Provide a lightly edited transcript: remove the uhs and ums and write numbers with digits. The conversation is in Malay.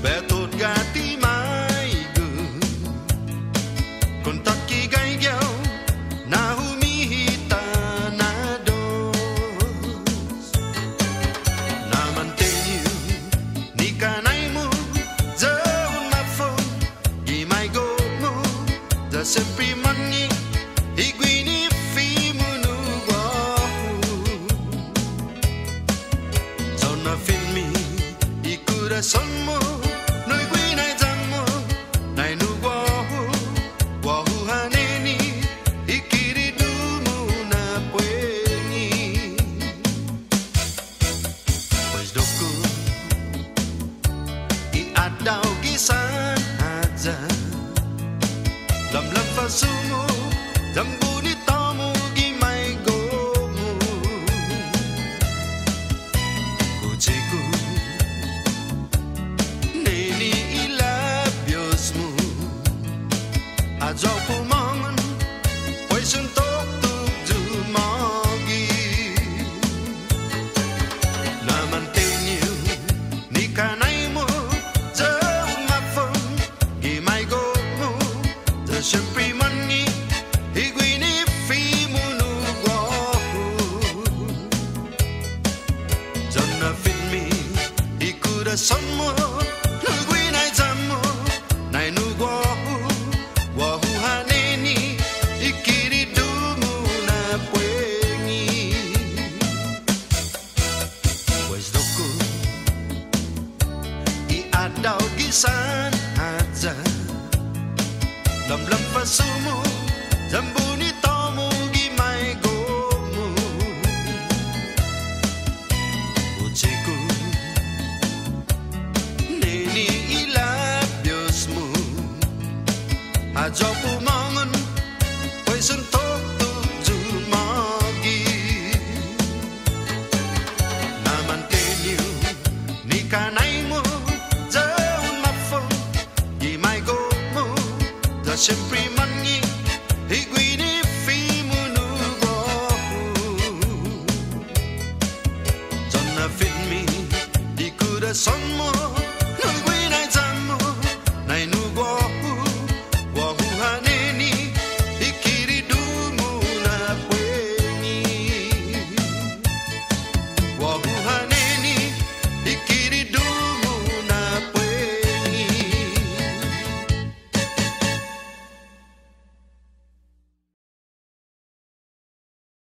Betul gati mai gu Kontaki gai gyao Na humihita na dos Na mantenyu Ni kanai mo Zahun mafon Gimai go mo Da sempre mangi Iguini fi munu wahu Zona filmi Ikura son mo Daw gisan aja lam lam fasumu jambuni tamu gimai gomu kuciku neni ilabiosmu ajau pumangan poison tok tuk jumagi na mantenyu ni kanai mo sempre mangi iguini fi munu wahu Jana filmi ikuda sonmo nugui nai jammo nai nu wahu wahu haneni ikiri dumu na puengi Wes doku I adau gisan aja Lam lam fasumu jambuni tamu gimai gomu Uciku neni ilabiosmu Ajau pumangan poison tok tuk jumagi Na mantenyu ni kanai mo jauh mafon gimai gomu Sempre mangi iguini fi munu wahu Jana filmi ikuda sonmo